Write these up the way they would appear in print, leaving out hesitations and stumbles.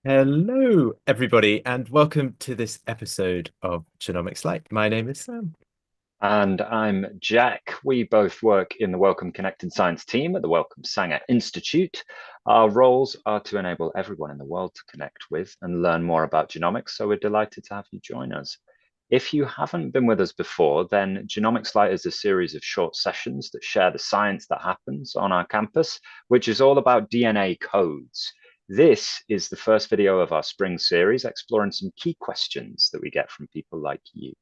Hello, everybody, and welcome to this episode of Genomics Lite. My name is Sam. And I'm Jack. We both work in the Wellcome Connecting Science team at the Wellcome Sanger Institute. Our roles are to enable everyone in the world to connect with and learn more about genomics, so we're delighted to have you join us. If you haven't been with us before, then Genomics Lite is a series of short sessions that share the science that happens on our campus, which is all about DNA codes. This is the first video of our spring series, exploring some key questions that we get from people like you.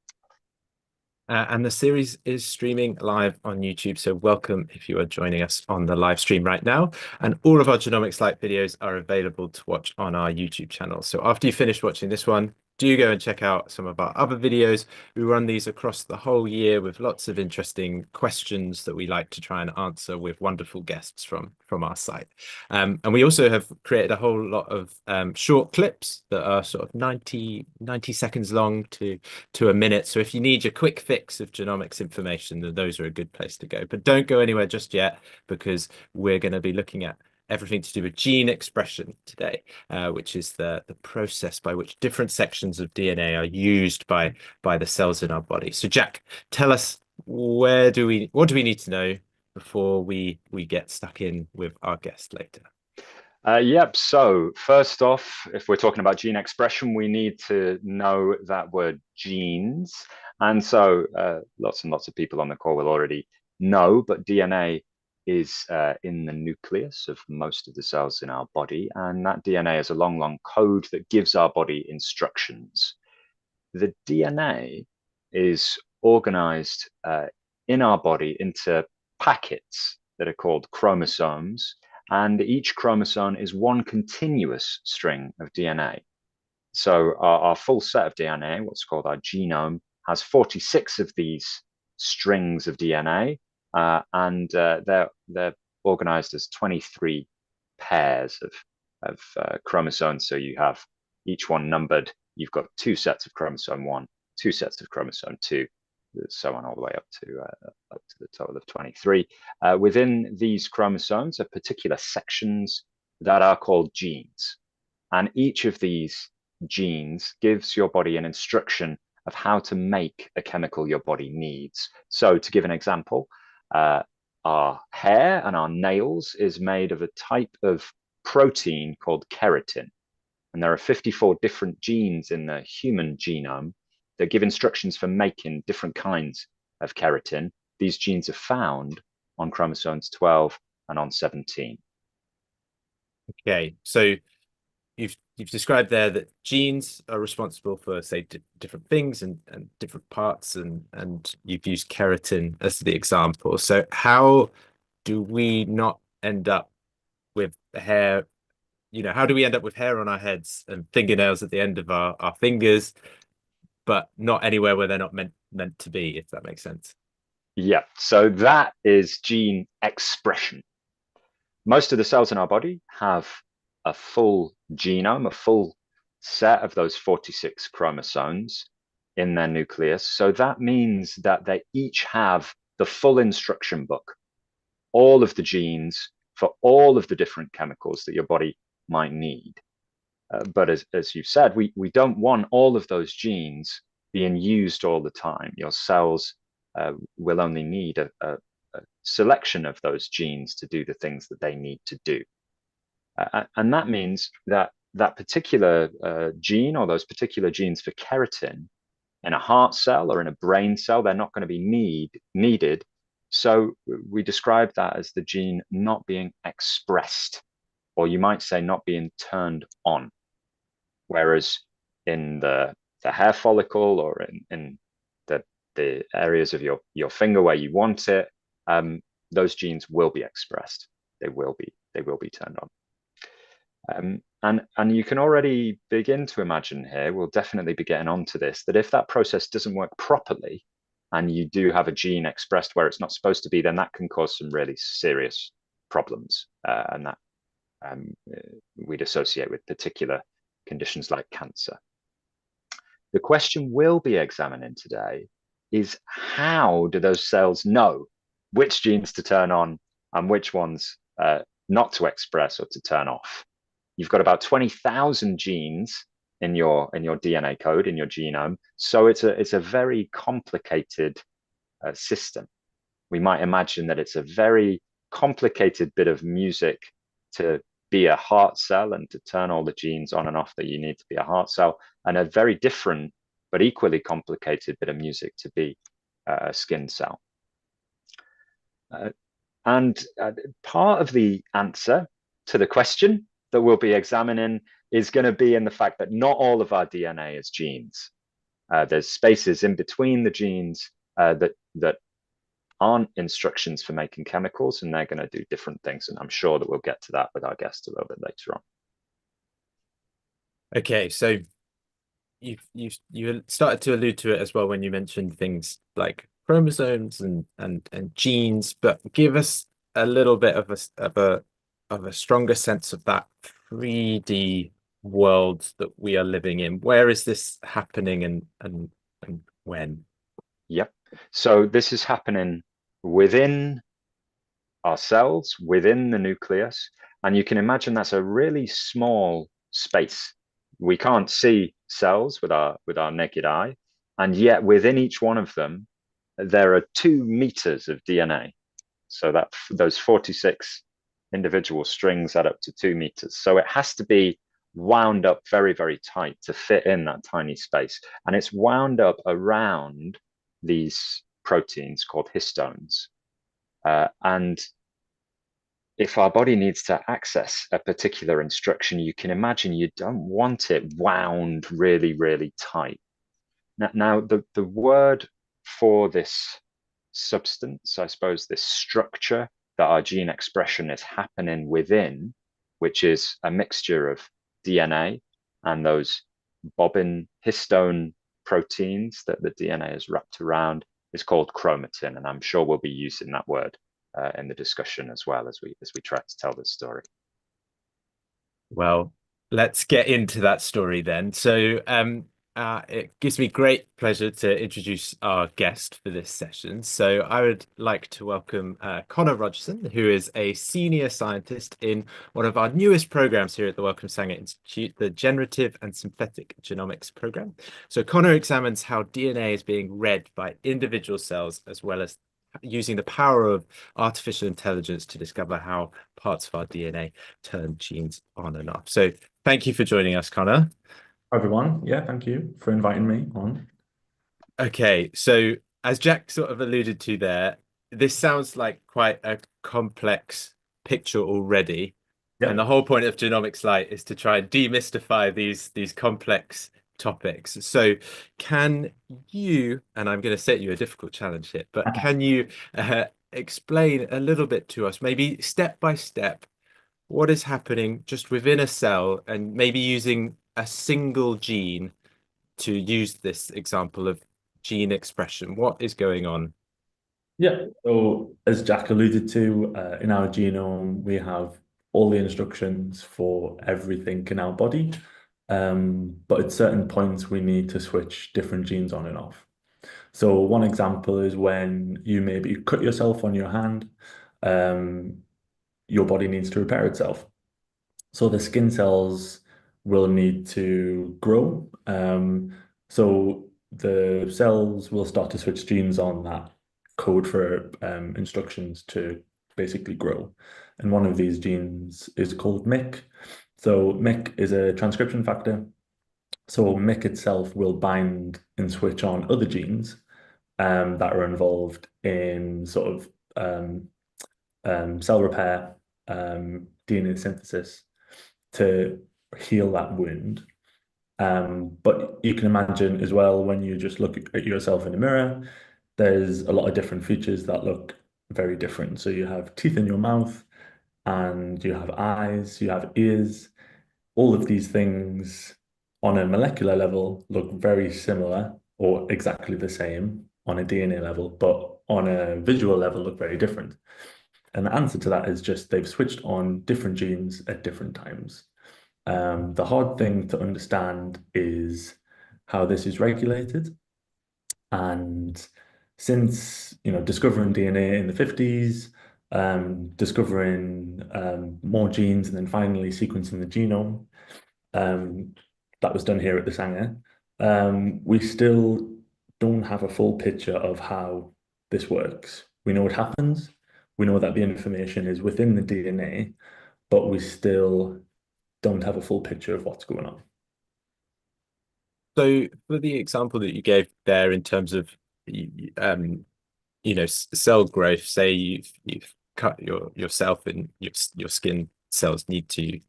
And the series is streaming live on YouTube. So welcome if you are joining us on the live stream right now. And all of our Genomics Lite videos are available to watch on our YouTube channel. So after you finish watching this one, do go and check out some of our other videos. We run these across the whole year with lots of interesting questions that we like to try and answer with wonderful guests from our site. And we also have created a whole lot of short clips that are sort of 90 seconds long to a minute. So if you need your quick fix of genomics information, then those are a good place to go. But don't go anywhere just yet, because we're going to be looking at everything to do with gene expression today, which is the process by which different sections of DNA are used by the cells in our body. So Jack, tell us, what do we need to know before we get stuck in with our guest later? Yep. So first off, if we're talking about gene expression, we need to know that word genes. And so lots and lots of people on the call will already know, but DNA is in the nucleus of most of the cells in our body. And that DNA is a long, long code that gives our body instructions. The DNA is organized in our body into packets that are called chromosomes, and each chromosome is one continuous string of DNA. So our full set of DNA, what's called our genome, has 46 of these strings of DNA, and they're organized as 23 pairs of chromosomes. So you have each one numbered. You've got two sets of chromosome one, two sets of chromosome two, so on all the way up to the total of 23. Within these chromosomes are particular sections that are called genes. And each of these genes gives your body an instruction of how to make a chemical your body needs. So to give an example, our hair and our nails is made of a type of protein called keratin. And there are 54 different genes in the human genome that give instructions for making different kinds of keratin. These genes are found on chromosomes 12 and on 17. Okay, so you've described there that genes are responsible for, say, different things and different parts, and you've used keratin as the example. So how do we not end up with hair? How do we end up with hair on our heads and fingernails at the end of our fingers, but not anywhere where they're not meant to be, if that makes sense? Yeah, so that is gene expression. Most of the cells in our body have a full genome, a full set of those 46 chromosomes in their nucleus. So that means that they each have the full instruction book, all of the genes for all of the different chemicals that your body might need. But as you've said, we don't want all of those genes being used all the time. Your cells will only need a selection of those genes to do the things that they need to do. And that means that that particular gene or those particular genes for keratin in a heart cell or in a brain cell, they're not going to be needed. So we describe that as the gene not being expressed, or you might say not being turned on. Whereas in the hair follicle or in the areas of your finger where you want it, those genes will be expressed. They will be turned on. And you can already begin to imagine here, we'll definitely be getting onto this, that if that process doesn't work properly and you do have a gene expressed where it's not supposed to be, then that can cause some really serious problems. And that we'd associate with particular conditions like cancer. The question we'll be examining today is, how do those cells know which genes to turn on and which ones not to express or to turn off? you've got about 20,000 genes in your DNA code, in your genome. So it's a very complicated system. We might imagine that it's a very complicated bit of music to be a heart cell and to turn all the genes on and off that you need to be a heart cell, and a very different but equally complicated bit of music to be a skin cell. And part of the answer to the question that we'll be examining is going to be in the fact that not all of our DNA is genes. There's spaces in between the genes that aren't instructions for making chemicals, and they're going to do different things. And I'm sure that we'll get to that with our guest a little bit later on. Okay, so you started to allude to it as well when you mentioned things like chromosomes and genes, but give us a little bit of a stronger sense of that 3D world that we are living in. Where is this happening and when? Yep. So this is happening within our cells, within the nucleus, and you can imagine that's a really small space. We can't see cells with our naked eye, and yet within each one of them there are 2 meters of DNA. So that those 46 individual strings add up to 2 meters. So it has to be wound up very, very tight to fit in that tiny space. And it's wound up around these proteins called histones. And if our body needs to access a particular instruction, you can imagine you don't want it wound really, really tight. Now the word for this substance, I suppose, this structure that our gene expression is happening within, which is a mixture of DNA and those bobbin histone proteins that the DNA is wrapped around, is called chromatin. And I'm sure we'll be using that word in the discussion as well as we try to tell this story. Well, let's get into that story then. So, it gives me great pleasure to introduce our guest for this session. So, I would like to welcome Connor Rogerson, who is a senior scientist in one of our newest programs here at the Wellcome Sanger Institute, the Generative and Synthetic Genomics program. So, Connor examines how DNA is being read by individual cells, as well as using the power of artificial intelligence to discover how parts of our DNA turn genes on and off. So thank you for joining us, Connor. Hi, everyone. Yeah, thank you for inviting me on. Okay, so as Jack sort of alluded to there, this sounds like quite a complex picture already. And the whole point of Genomics Lite is to try and demystify these complex topics. So can you, and I'm going to set you a difficult challenge here, but can you explain a little bit to us, maybe step by step, what is happening just within a cell, and maybe using a single gene to use this example of gene expression? What is going on? Yeah, so as Jack alluded to, in our genome, we have all the instructions for everything in our body. But at certain points, we need to switch different genes on and off. So one example is when you maybe cut yourself on your hand, your body needs to repair itself. So the skin cells will need to grow. So the cells will start to switch genes on that code for instructions to basically grow. And one of these genes is called MYC. So MYC is a transcription factor. So MYC itself will bind and switch on other genes that are involved in sort of cell repair, DNA synthesis, to heal that wound. But you can imagine as well, when you just look at yourself in a mirror, there's a lot of different features that look very different. So you have teeth in your mouth, and you have eyes, you have ears. All of these things on a molecular level look very similar or exactly the same on a DNA level, but on a visual level look very different. And the answer to that is just they've switched on different genes at different times. The hard thing to understand is how this is regulated. And since discovering DNA in the 50s, discovering more genes, and then finally sequencing the genome. That was done here at the Sanger. We still don't have a full picture of how this works. We know it happens. We know that the information is within the DNA, but we still don't have a full picture of what's going on. So for the example that you gave there in terms of cell growth, say you've cut yourself and your skin cells need to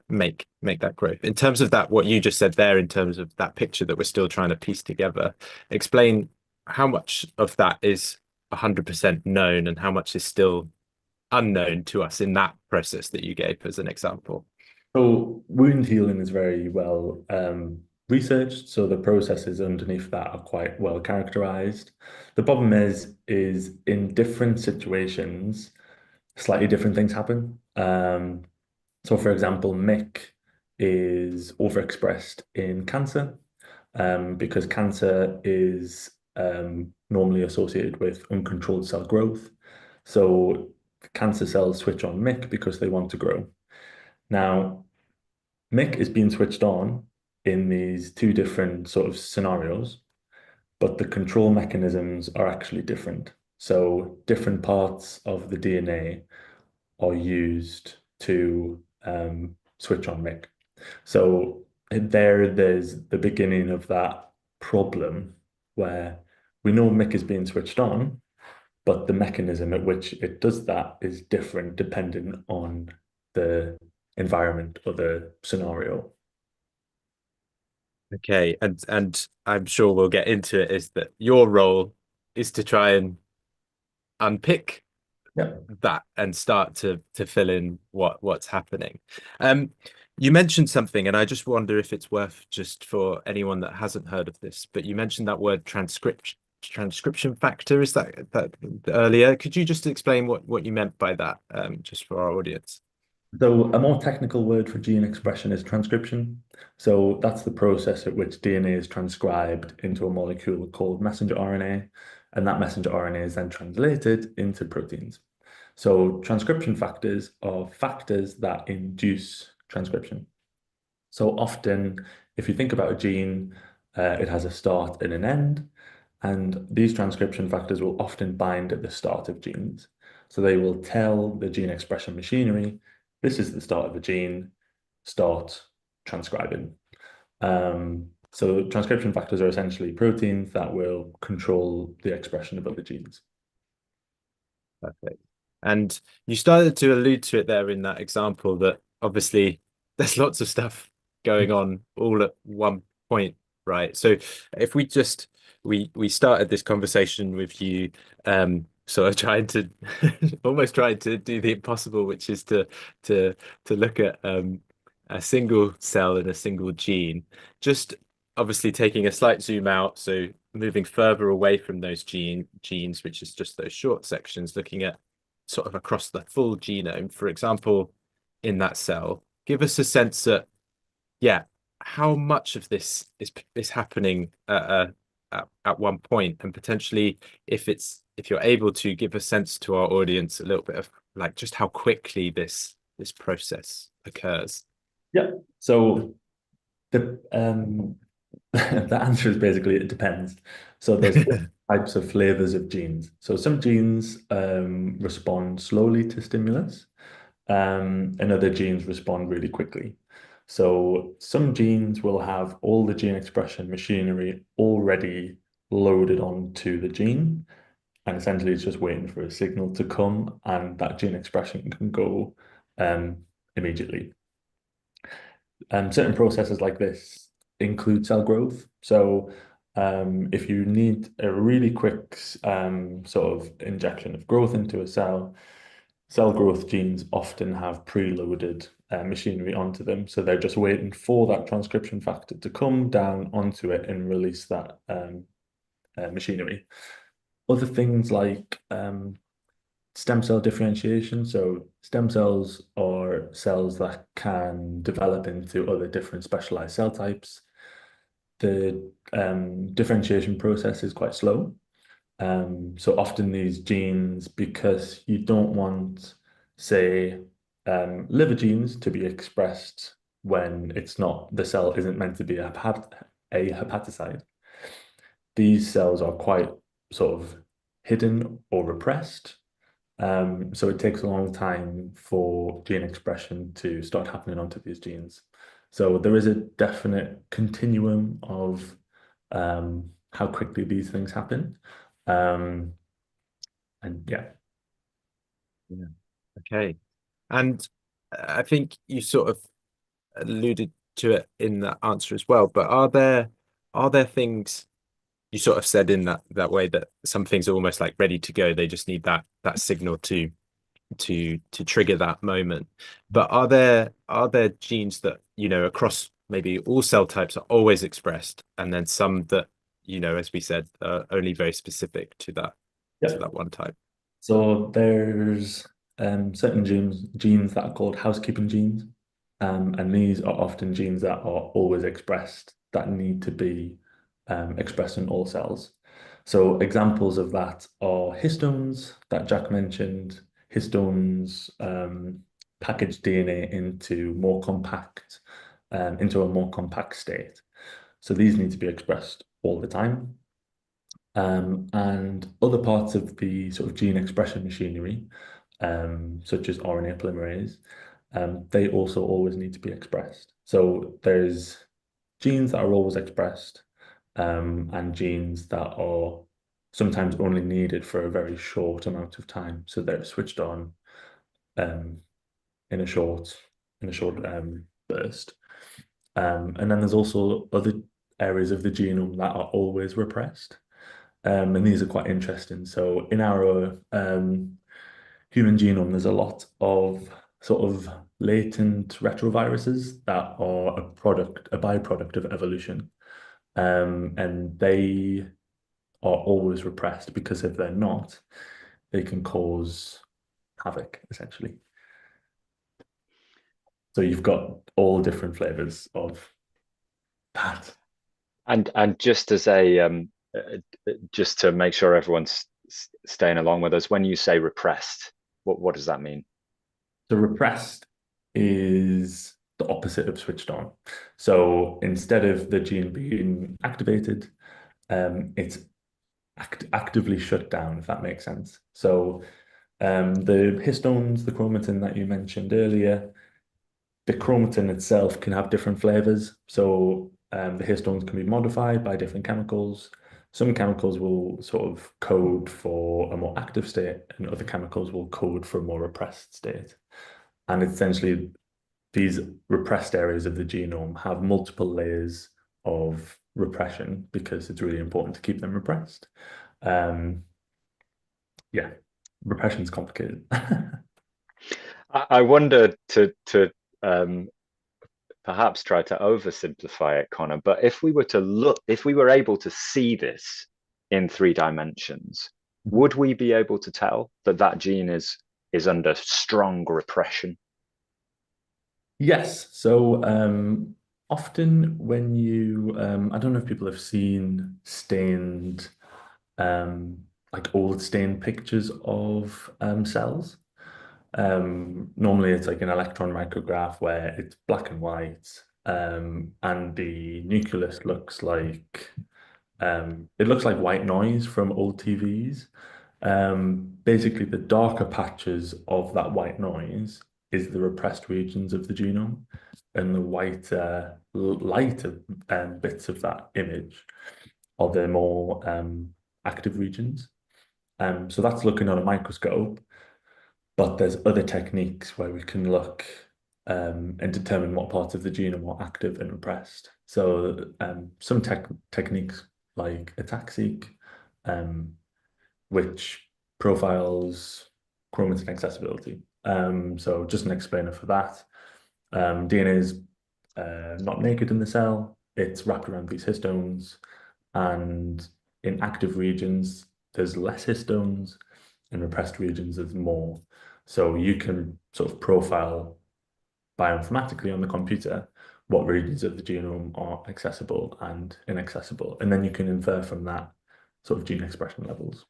make that growth. In terms of that, what you just said there, in terms of that picture that we're still trying to piece together, explain how much of that is 100% known and how much is still unknown to us in that process that you gave as an example. So wound healing is very well researched, so the processes underneath that are quite well characterized. The problem is in different situations, slightly different things happen. So for example, MYC is overexpressed in cancer because cancer is normally associated with uncontrolled cell growth. So cancer cells switch on MYC because they want to grow. Now, MYC is being switched on in these two different sort of scenarios, but the control mechanisms are actually different. So different parts of the DNA are used to switch on MYC. So there's the beginning of that problem where we know MYC is being switched on, but the mechanism at which it does that is different depending on the environment or the scenario. Okay, and I'm sure we'll get into it, is that your role is to try and unpick Yeah. that and start to fill in what's happening. You mentioned something, and I just wonder if it's worth, just for anyone that hasn't heard of this, but you mentioned that word transcription factor. Is that earlier? Could you just explain what you meant by that, just for our audience? So a more technical word for gene expression is transcription. So that's the process at which DNA is transcribed into a molecule called messenger RNA, and that messenger RNA is then translated into proteins. So transcription factors are factors that induce transcription. So often, if you think about a gene, it has a start and an end, and these transcription factors will often bind at the start of genes. So they will tell the gene expression machinery, this is the start of a gene, start transcribing. So transcription factors are essentially proteins that will control the expression of other genes. Perfect. And you started to allude to it there in that example, that obviously there's lots of stuff going on all at one point, right? So if we started this conversation with you sort of trying to almost trying to do the impossible, which is to look at a single cell in a single gene, just obviously taking a slight zoom out, so moving further away from those genes, which is just those short sections, looking at sort of across the full genome, for example, in that cell. Give us a sense that, how much of this is happening at one point, and potentially if you're able to give a sense to our audience a little bit of like just how quickly this process occurs. Yeah. So the the answer is basically it depends. So there's types of flavors of genes. So some genes respond slowly to stimulus, and other genes respond really quickly. So some genes will have all the gene expression machinery already loaded onto the gene, and essentially it's just waiting for a signal to come, and that gene expression can go immediately. Certain processes like this include cell growth. So if you need a really quick sort of injection of growth into a cell, cell growth genes often have preloaded machinery onto them. So they're just waiting for that transcription factor to come down onto it and release that machinery. Other things like stem cell differentiation. So stem cells are cells that can develop into other different specialized cell types. The differentiation process is quite slow. So often these genes, because you don't want, say, liver genes to be expressed when it's not, the cell isn't meant to be a hepatocyte. These cells are quite sort of hidden or repressed. So it takes a long time for gene expression to start happening onto these genes. So there is a definite continuum of how quickly these things happen. Um, and yeah. Yeah. Okay. And I think you sort of alluded to it in that answer as well, but are there things you sort of said in that way that some things are almost like ready to go, they just need that signal to trigger that moment. But are there genes that, across maybe all cell types are always expressed, and then some that, as we said, are only very specific to that Yeah. to that one type? So there's certain genes that are called housekeeping genes, and these are often genes that are always expressed that need to be expressed in all cells. So examples of that are histones that Jack mentioned. Histones package DNA into a more compact state. So these need to be expressed all the time. And other parts of the sort of gene expression machinery, such as RNA polymerase, they also always need to be expressed. So there's genes that are always expressed, and genes that are sometimes only needed for a very short amount of time. So they're switched on um, in a short burst. And then there's also other areas of the genome that are always repressed. And these are quite interesting. So in our human genome, there's a lot of sort of latent retroviruses that are a byproduct of evolution. And they are always repressed because if they're not, they can cause havoc, essentially. So you've got all different flavors of that. And just as just to make sure everyone's staying along with us, when you say repressed, what does that mean? So repressed is the opposite of switched on. So instead of the gene being activated, it's actively shut down, if that makes sense. So the histones, the chromatin that you mentioned earlier, the chromatin itself can have different flavors. So the histones can be modified by different chemicals. Some chemicals will sort of code for a more active state, and other chemicals will code for a more repressed state. And essentially, these repressed areas of the genome have multiple layers of repression because it's really important to keep them repressed. Um, yeah, repression is complicated. I wonder to um, perhaps try to oversimplify it, Connor, but if we were able to see this in 3 dimensions, would we be able to tell that that gene is under strong repression? Yes. So often when I don't know if people have seen stained, like old stained pictures of cells. Normally it's like an electron micrograph where it's black and white, and the nucleus looks like it looks like white noise from old TVs. Basically, the darker patches of that white noise is the repressed regions of the genome, and the whiter, lighter bits of that image are the more active regions. So that's looking on a microscope, but there's other techniques where we can look and determine what parts of the genome are active and repressed. So some techniques like ATAC-seq, um, which profiles chromatin accessibility. So just an explainer for that. DNA is not naked in the cell. It's wrapped around these histones, and in active regions, there's less histones, in repressed regions, there's more. So you can sort of profile bioinformatically on the computer what regions of the genome are accessible and inaccessible. And then you can infer from that sort of gene expression levels.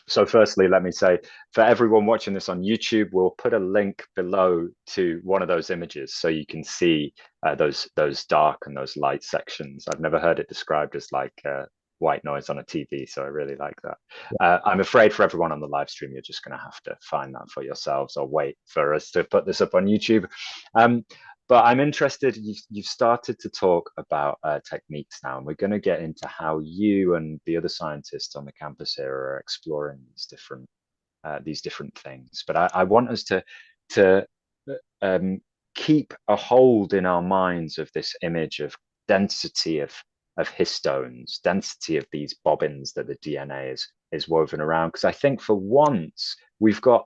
So firstly, let me say, for everyone watching this on YouTube, we'll put a link below to one of those images so you can see those dark and those light sections. I've never heard it described as like white noise on a TV, so I really like that. I'm afraid for everyone on the live stream, you're just going to have to find that for yourselves or wait for us to put this up on YouTube. But I'm interested, you've started to talk about techniques now, and we're going to get into how you and the other scientists on the campus here are exploring these different things. But I want us to keep a hold in our minds of this image of density of histones, density of these bobbins that the DNA is woven around. Because I think for once we've got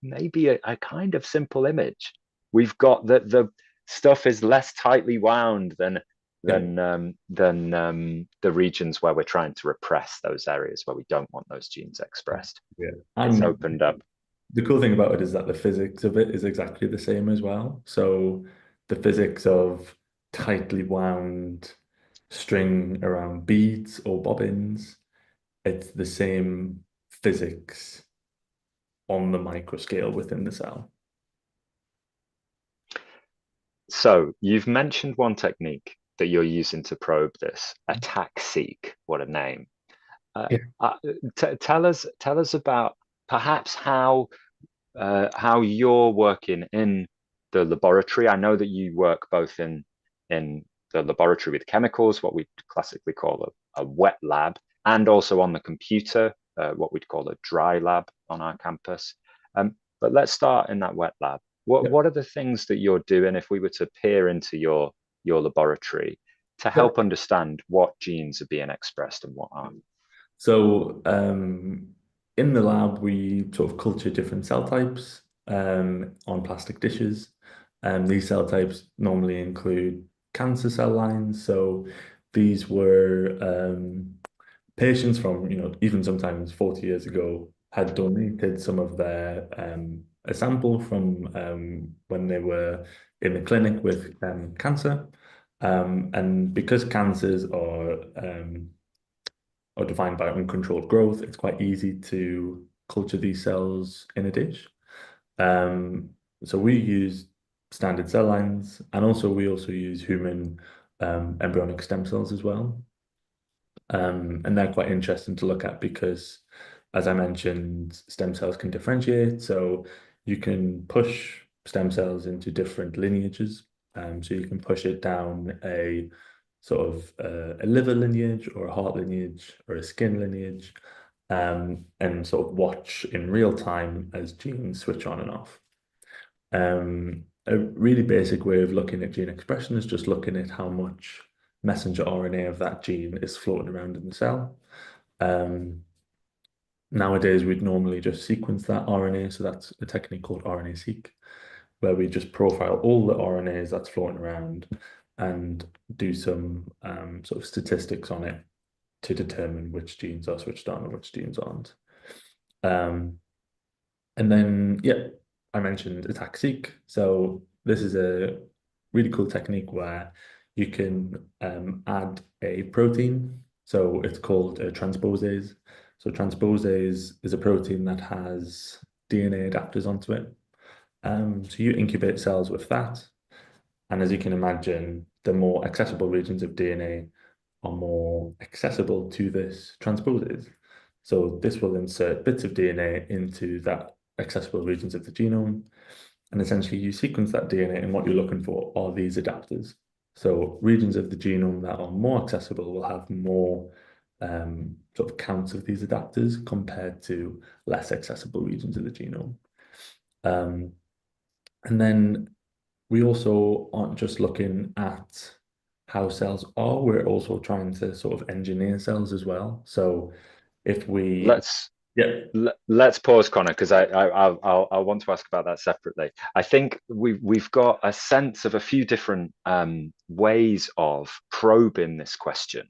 maybe a kind of simple image. We've got that the stuff is less tightly wound than the regions where we're trying to repress those areas where we don't want those genes expressed. Yeah. It's opened up. The cool thing about it is that the physics of it is exactly the same as well. So the physics of tightly wound string around beads or bobbins, it's the same physics on the microscale within the cell. So you've mentioned one technique that you're using to probe this, attack-seek. What a name. Tell us about perhaps how you're working in the laboratory. I know that you work both in the laboratory with chemicals, what we classically call a wet lab, and also on the computer, what we'd call a dry lab on our campus. But let's start in that wet lab. What are the things that you're doing if we were to peer into your laboratory to help understand what genes are being expressed and what aren't? So in the lab, we sort of culture different cell types on plastic dishes. These cell types normally include cancer cell lines. So these were patients from, even sometimes 40 years ago had donated some of their a sample from when they were in the clinic with cancer. And because cancers are defined by uncontrolled growth, it's quite easy to culture these cells in a dish. So we use standard cell lines, and we also use human embryonic stem cells as well. And they're quite interesting to look at because, as I mentioned, stem cells can differentiate. So you can push stem cells into different lineages. So you can push it down a sort of a liver lineage or a heart lineage or a skin lineage, and sort of watch in real time as genes switch on and off. A really basic way of looking at gene expression is just looking at how much messenger RNA of that gene is floating around in the cell. Nowadays, we'd normally just sequence that RNA, so that's a technique called RNA-seq, where we just profile all the RNAs that's floating around and do some sort of statistics on it to determine which genes are switched on and which genes aren't. And then, I mentioned attack-seek. So this is a really cool technique where you can add a protein. So it's called a transposase. So transposase is a protein that has DNA adapters onto it. So you incubate cells with that. And as you can imagine, the more accessible regions of DNA are more accessible to this transposase. So this will insert bits of DNA into that accessible regions of the genome. And essentially you sequence that DNA, and what you're looking for are these adapters. So regions of the genome that are more accessible will have more sort of counts of these adapters compared to less accessible regions of the genome. And then we also aren't just looking at how cells are, we're also trying to sort of engineer cells as well. So if we let's pause, Connor, because I want to ask about that separately. I think we've got a sense of a few different ways of probing this question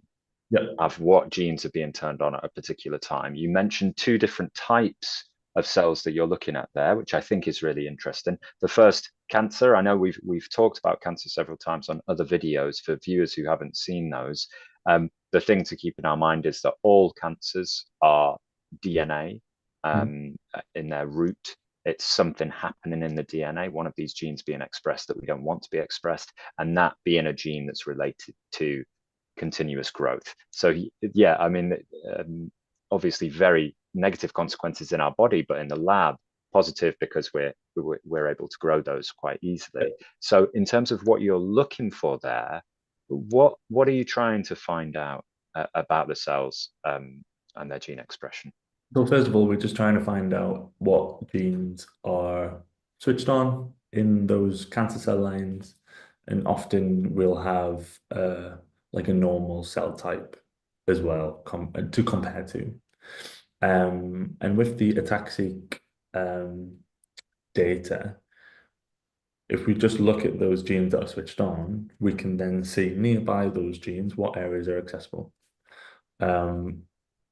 of what genes are being turned on at a particular time. You mentioned two different types of cells that you're looking at there, which I think is really interesting. The first, cancer. I know we've talked about cancer several times on other videos for viewers who haven't seen those. The thing to keep in our mind is that all cancers are DNA in their root. It's something happening in the DNA, one of these genes being expressed that we don't want to be expressed, and that being a gene that's related to continuous growth. So yeah, I mean, obviously very negative consequences in our body, but in the lab, positive because we're able to grow those quite easily. So in terms of what you're looking for there, what are you trying to find out about the cells and their gene expression? So first of all, we're just trying to find out what genes are switched on in those cancer cell lines, and often we'll have like a normal cell type as well to compare to. And with the ATAC-seq data, if we just look at those genes that are switched on, we can then see nearby those genes what areas are accessible.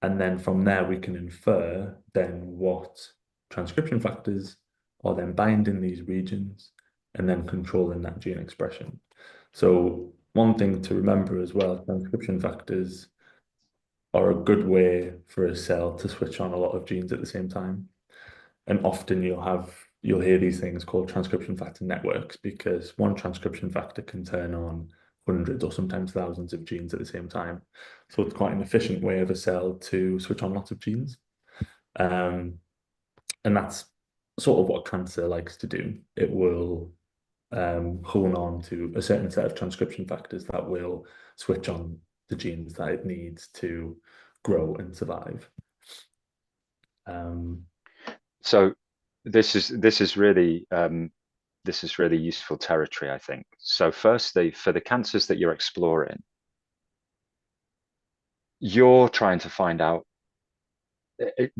And then from there, we can infer then what transcription factors are then binding these regions and then controlling that gene expression. So one thing to remember as well, transcription factors are a good way for a cell to switch on a lot of genes at the same time. And often you'll hear these things called transcription factor networks, because one transcription factor can turn on hundreds or sometimes thousands of genes at the same time. So it's quite an efficient way of a cell to switch on lots of genes. And that's sort of what cancer likes to do. It will hone on to a certain set of transcription factors that will switch on the genes that it needs to grow and survive. So this is really useful territory, I think. So firstly, for the cancers that you're exploring, you're trying to find out,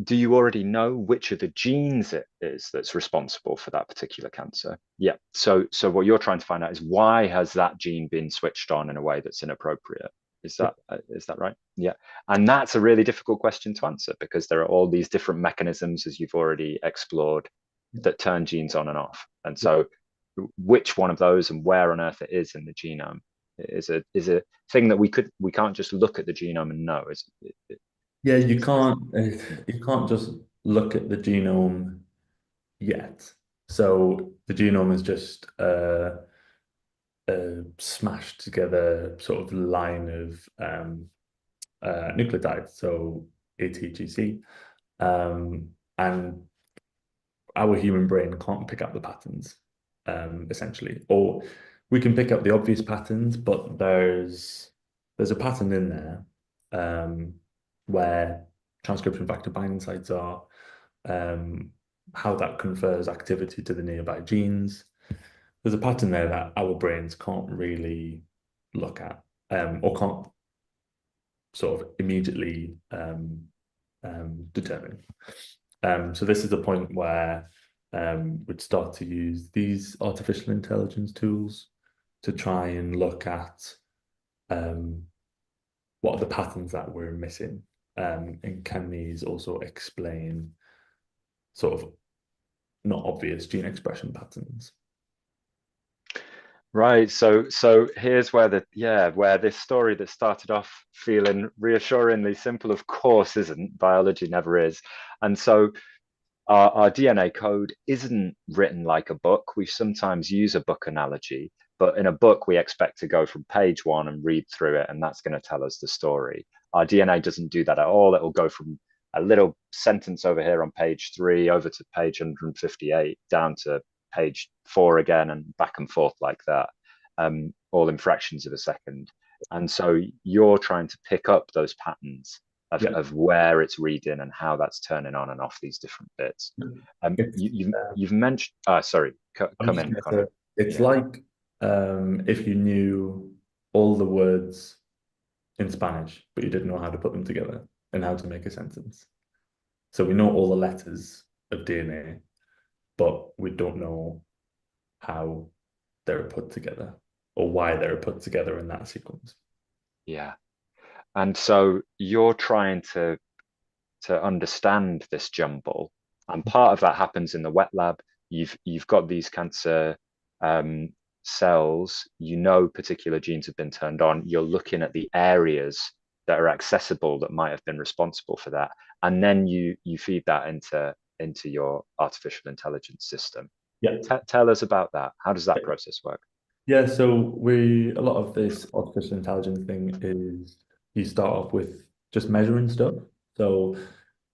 do you already know which of the genes it is that's responsible for that particular cancer? Yeah. So what you're trying to find out is, why has that gene been switched on in a way that's inappropriate? Is that right? Yeah. And that's a really difficult question to answer, because there are all these different mechanisms, as you've already explored, that turn genes on and off. And so which one of those and where on earth it is in the genome is a thing that we can't just look at the genome and know. Yeah, you can't just look at the genome yet. So the genome is just a smashed together sort of line of nucleotides, so ATGC, and our human brain can't pick up the patterns, essentially. Or we can pick up the obvious patterns, but there's a pattern in there where transcription factor binding sites are, how that confers activity to the nearby genes. There's a pattern there that our brains can't really look at, or can't sort of immediately determine. So this is the point where we'd start to use these artificial intelligence tools to try and look at what are the patterns that we're missing, and can these also explain sort of not obvious gene expression patterns. Right. So here's where where this story that started off feeling reassuringly simple, of course, isn't. Biology never is. And so our DNA code isn't written like a book. We sometimes use a book analogy, but in a book, we expect to go from page one and read through it, and that's going to tell us the story. Our DNA doesn't do that at all. It will go from a little sentence over here on page 3 over to page 158, down to page 4 again, and back and forth like that, all in fractions of a second. And so you're trying to pick up those patterns of where it's reading and how that's turning on and off these different bits. You've mentioned. Sorry, come in, Connor. It's like if you knew all the words in Spanish, but you didn't know how to put them together and how to make a sentence. So we know all the letters of DNA, but we don't know how they're put together or why they're put together in that sequence. Yeah. And so you're trying to understand this jumble, and part of that happens in the wet lab. You've got these cancer cells, you know particular genes have been turned on. You're looking at the areas that are accessible that might have been responsible for that, and then you feed that into your artificial intelligence system. Yeah. Tell us about that. How does that process work? Yeah, so a lot of this artificial intelligence thing is you start off with just measuring stuff. So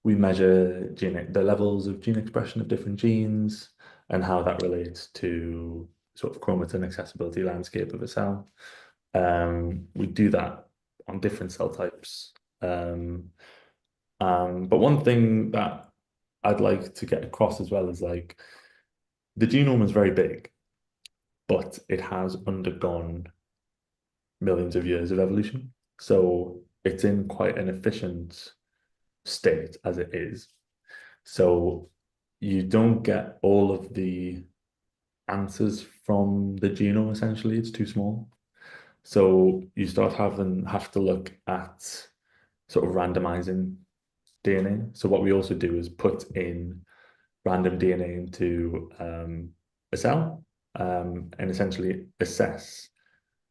we measure the levels of gene expression of different genes and how that relates to sort of chromatin accessibility landscape of a cell. We do that on different cell types. But one thing that I'd like to get across as well is like the genome is very big, but it has undergone millions of years of evolution. So it's in quite an efficient state as it is. So you don't get all of the answers from the genome, essentially. It's too small. So you have to look at sort of randomizing DNA. So what we also do is put in random DNA into a cell and essentially assess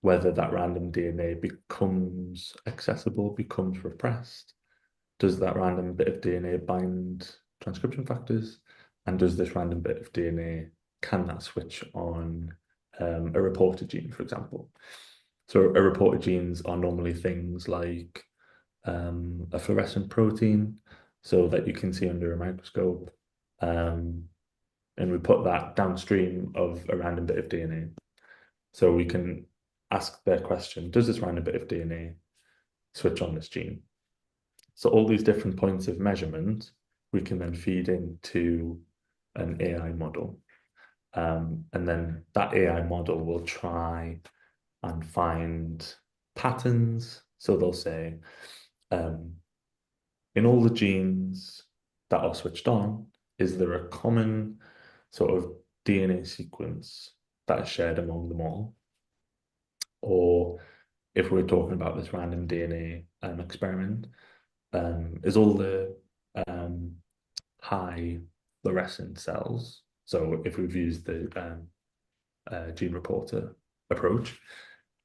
whether that random DNA becomes accessible, becomes repressed. Does that random bit of DNA bind transcription factors? And does this random bit of DNA, can that switch on a reporter gene, for example? So a reporter genes are normally things like a fluorescent protein, so that you can see under a microscope. And we put that downstream of a random bit of DNA. So we can ask their question, does this random bit of DNA switch on this gene? So all these different points of measurement, we can then feed into an AI model. And then that AI model will try and find patterns. So they'll say, in all the genes that are switched on, is there a common sort of DNA sequence that is shared among them all? Or if we're talking about this random DNA experiment, is all the high fluorescent cells, so if we've used the gene reporter approach,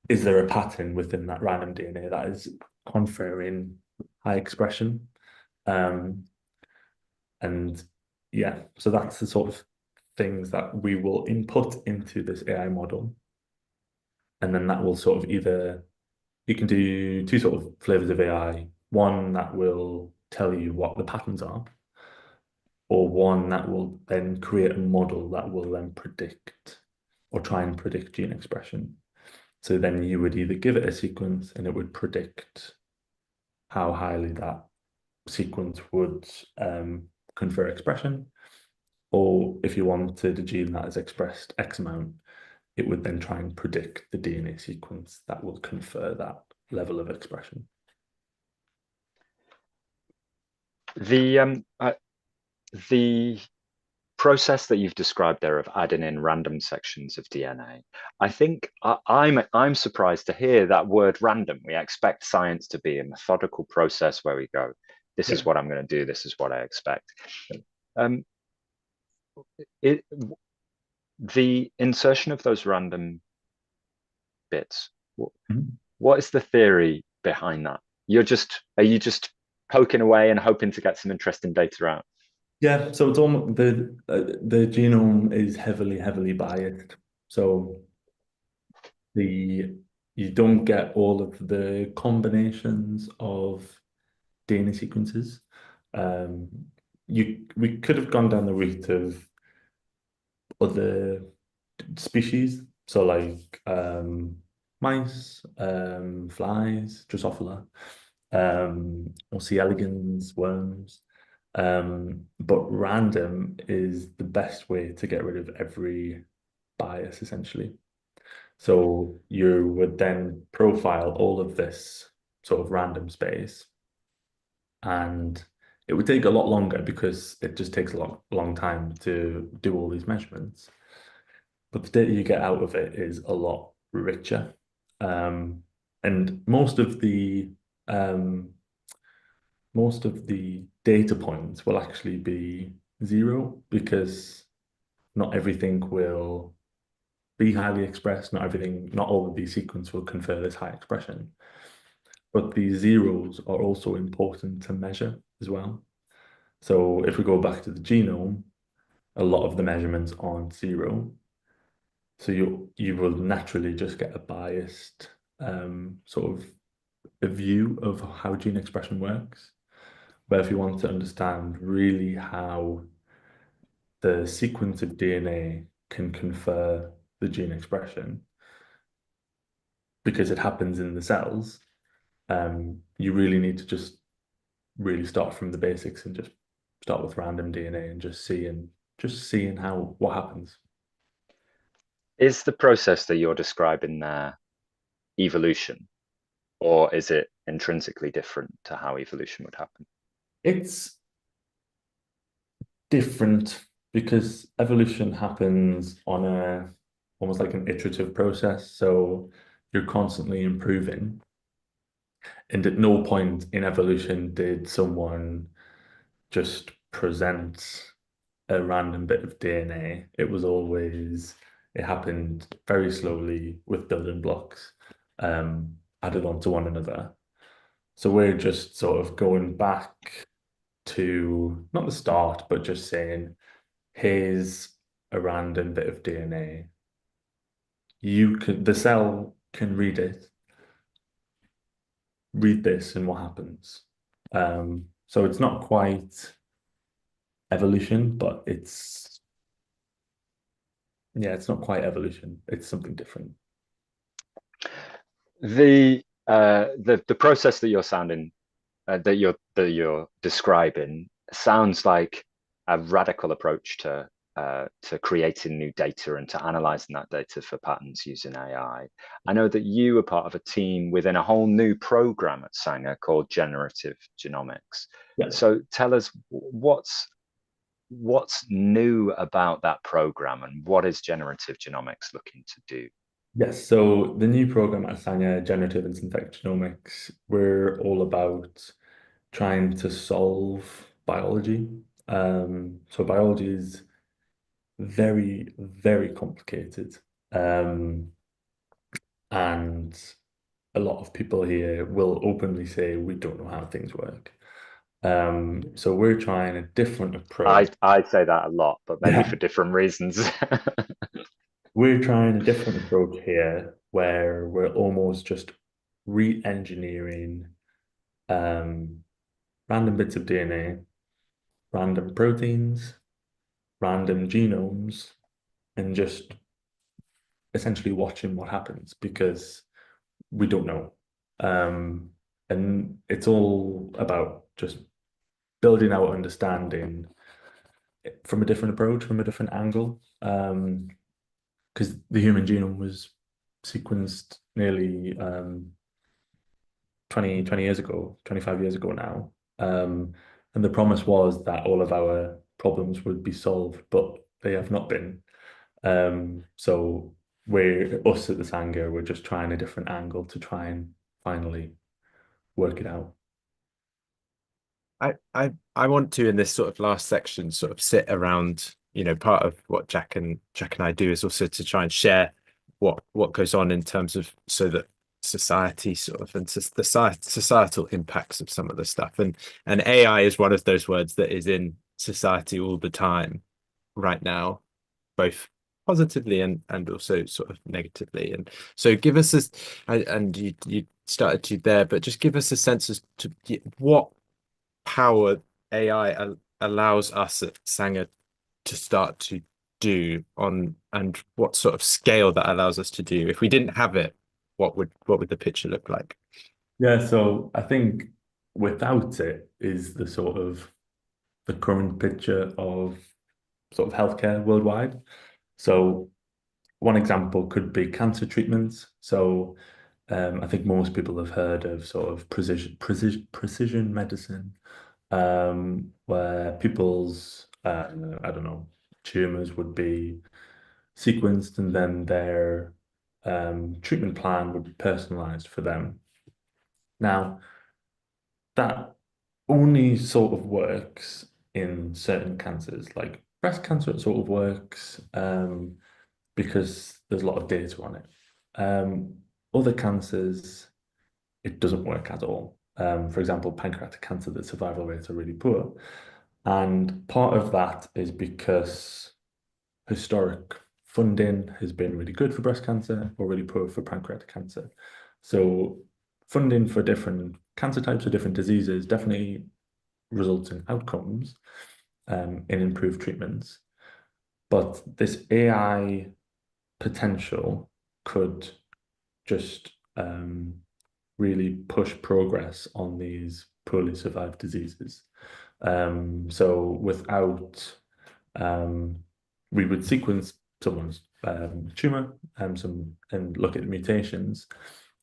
is there a pattern within that random DNA that is conferring high expression? And yeah, so that's the sort of things that we will input into this AI model. And then that will sort of either, you can do two sort of flavors of AI. One that will tell you what the patterns are, or one that will then create a model that will then predict or try and predict gene expression. So then you would either give it a sequence and it would predict how highly that sequence would confer expression, or if you wanted a gene that is expressed X amount, it would then try and predict the DNA sequence that will confer that level of expression. The process that you've described there of adding in random sections of DNA, I think I'm surprised to hear that word random. We expect science to be a methodical process where we go, this is what I'm going to do, this is what I expect. The insertion of those random bits, what is the theory behind that? Are you just poking away and hoping to get some interesting data out? Yeah, so it's almost the genome is heavily biased. So you don't get all of the combinations of DNA sequences. We could have gone down the route of other species, so like mice, flies, Drosophila, or C. elegans, worms. But random is the best way to get rid of every bias, essentially. So you would then profile all of this sort of random space, and it would take a lot longer because it just takes a long time to do all these measurements. But the data you get out of it is a lot richer. And most of the data points will actually be zero because not everything will be highly expressed. Not all of these sequences will confer this high expression. But these zeros are also important to measure as well. So if we go back to the genome, a lot of the measurements aren't zero. So you will naturally just get a biased sort of a view of how gene expression works. But if you want to understand really how the sequence of DNA can confer the gene expression, because it happens in the cells, you really need to just really start from the basics and just start with random DNA and just seeing how what happens. Is the process that you're describing there evolution, or is it intrinsically different to how evolution would happen? It's different because evolution happens on a almost like an iterative process. So you're constantly improving. And at no point in evolution did someone just present a random bit of DNA. It happened very slowly with building blocks added onto one another. So we're just sort of going back to not the start, but just saying, here's a random bit of DNA. The cell can read this and what happens. So it's not quite evolution, but it's not quite evolution. It's something different. The process that you're describing sounds like a radical approach to creating new data and to analyzing that data for patterns using AI. I know that you are part of a team within a whole new program at Sanger called Generative Genomics. Yeah. So tell us what's new about that program and what is Generative Genomics looking to do? Yes, so the new program at Sanger, Generative and Synthetic Genomics, we're all about trying to solve biology. So biology is very, very complicated. And a lot of people here will openly say we don't know how things work. So we're trying a different approach. I say that a lot, but maybe for different reasons. We're trying a different approach here where we're almost just re-engineering random bits of DNA, random proteins, random genomes, and just essentially watching what happens because we don't know. And it's all about just building our understanding from a different approach, from a different angle. Because the human genome was sequenced nearly 20 years ago, 25 years ago now. And the promise was that all of our problems would be solved, but they have not been. So us at the Sanger, we're just trying a different angle to try and finally work it out. I want to, in this sort of last section, sort of sit around, part of what Jack and I do is also to try and share what goes on in terms of so that society sort of and the societal impacts of some of the stuff. And AI is one of those words that is in society all the time right now, both positively and also sort of negatively. And so give us this, and you started to there, but just give us a sense as to what power AI allows us at Sanger to start to do on, and what sort of scale that allows us to do. If we didn't have it, what would the picture look like? Yeah, so I think without it is the current picture of sort of healthcare worldwide. So one example could be cancer treatments. So I think most people have heard of sort of precision medicine, where people's I don't know, tumors would be sequenced and then their treatment plan would be personalized for them. Now, that only sort of works in certain cancers, like breast cancer, it sort of works. because there's a lot of data on it. Other cancers, it doesn't work at all. For example, pancreatic cancer, the survival rates are really poor. And part of that is because historic funding has been really good for breast cancer or really poor for pancreatic cancer. So funding for different cancer types or different diseases definitely results in outcomes in improved treatments. But this AI potential could just really push progress on these poorly survived diseases. So without, we would sequence someone's tumor and look at mutations,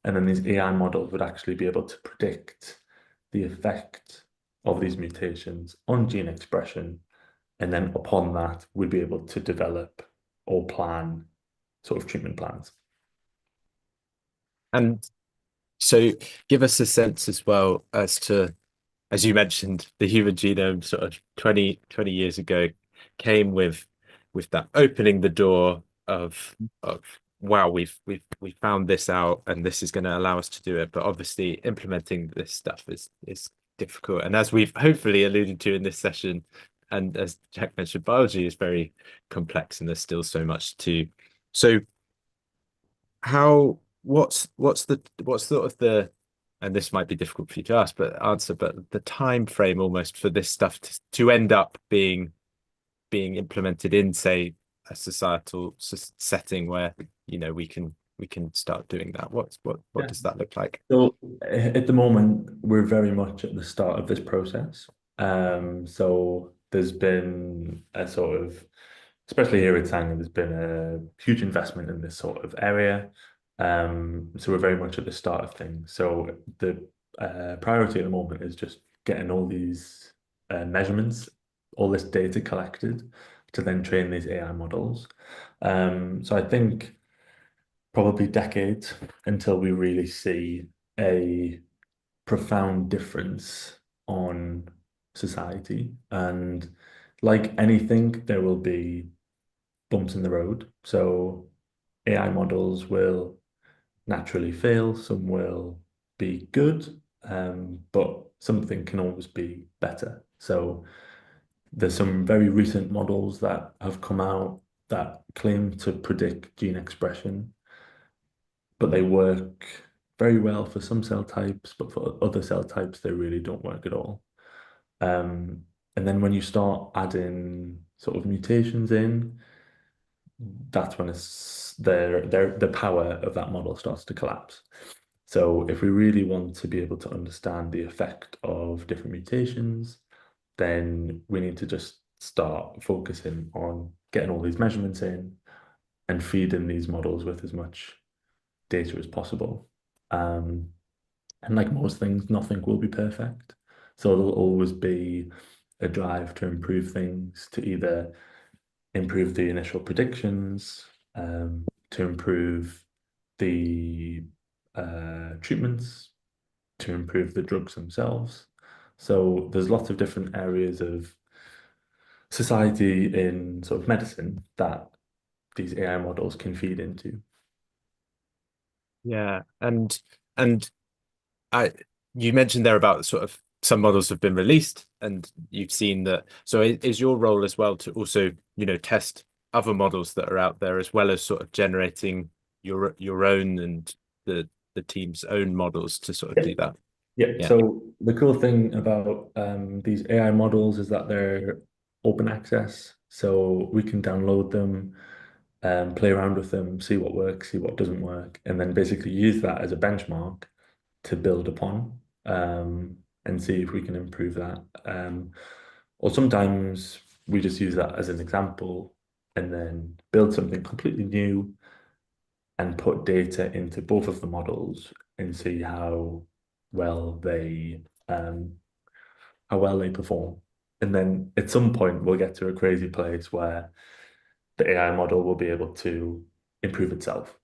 and then these AI models would actually be able to predict the effect of these mutations on gene expression, and then upon that, we'd be able to develop or plan sort of treatment plans. And so give us a sense as well as to, as you mentioned, the human genome sort of 20 years ago came with that opening the door of wow, we found this out and this is going to allow us to do it. But obviously implementing this stuff is difficult. And as we've hopefully alluded to in this session, and as Jack mentioned, biology is very complex and there's still so much to. So how what's sort of the, and this might be difficult for you to ask but answer, but the time frame almost for this stuff to end up being implemented in, say, a societal setting where we can start doing that? What Yeah. does that look like? So at the moment, we're very much at the start of this process. So there's been a sort of, especially here at Sanger, there's been a huge investment in this sort of area. So we're very much at the start of things. So the priority at the moment is just getting all these measurements, all this data collected to then train these AI models. So I think probably decades until we really see a profound difference on society. And like anything, there will be bumps in the road. So AI models will naturally fail, some will be good, but something can always be better. So there's some very recent models that have come out that claim to predict gene expression, but they work very well for some cell types, but for other cell types, they really don't work at all. And then when you start adding sort of mutations in, that's when the power of that model starts to collapse. So if we really want to be able to understand the effect of different mutations, then we need to just start focusing on getting all these measurements in and feeding these models with as much data as possible. And like most things, nothing will be perfect. So there'll always be a drive to improve things, to either improve the initial predictions, to improve the treatments, to improve the drugs themselves. So there's lots of different areas of society in sort of medicine that these AI models can feed into. Yeah, and I you mentioned there about sort of some models have been released and you've seen that. So is your role as well to also, test other models that are out there as well as sort of generating your own and the team's own models to sort of do that? Yeah. Yeah. So the cool thing about these AI models is that they're open access. So we can download them, play around with them, see what works, see what doesn't work, and then basically use that as a benchmark to build upon, and see if we can improve that. Or sometimes we just use that as an example and then build something completely new and put data into both of the models and see well they how well they perform. And then at some point we'll get to a crazy place where the AI model will be able to improve itself.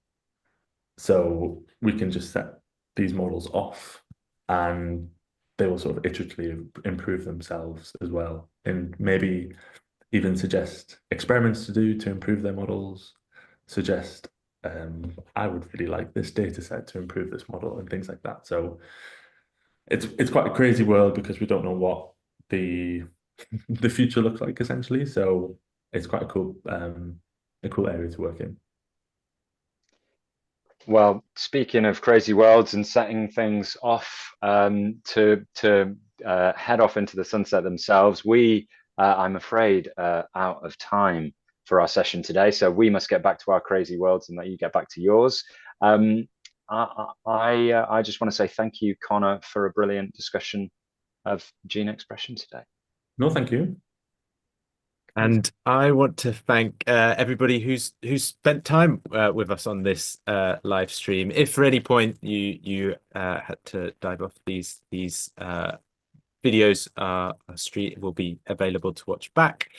So we can just set these models off and they will sort of iteratively improve themselves as well. And maybe even suggest experiments to do to improve their models. suggest, I would really like this data set to improve this model and things like that. So it's quite a crazy world because we don't know what the the future looks like essentially. So it's quite a cool area to work in. Well, speaking of crazy worlds and setting things off to head off into the sunset themselves, we, I'm afraid, out of time for our session today. So we must get back to our crazy worlds and let you get back to yours. I just want to say thank you, Connor, for a brilliant discussion of gene expression today. No, thank you. And I want to thank everybody who's spent time with us on this live stream. If for any point you had to dive off, these videos will be available to watch back.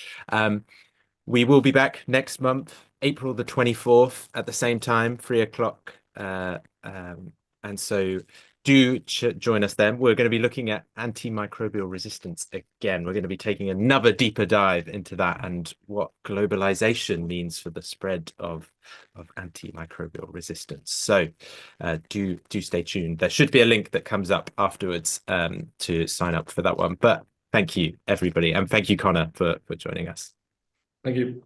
We will be back next month, April the 24th, at the same time, 3 o'clock. And so do join us then. We're going to be looking at antimicrobial resistance again. We're going to be taking another deeper dive into that and what globalization means for the spread of antimicrobial resistance. So do stay tuned. There should be a link that comes up afterwards to sign up for that one. But thank you, everybody. And thank you, Connor, for joining us. Thank you.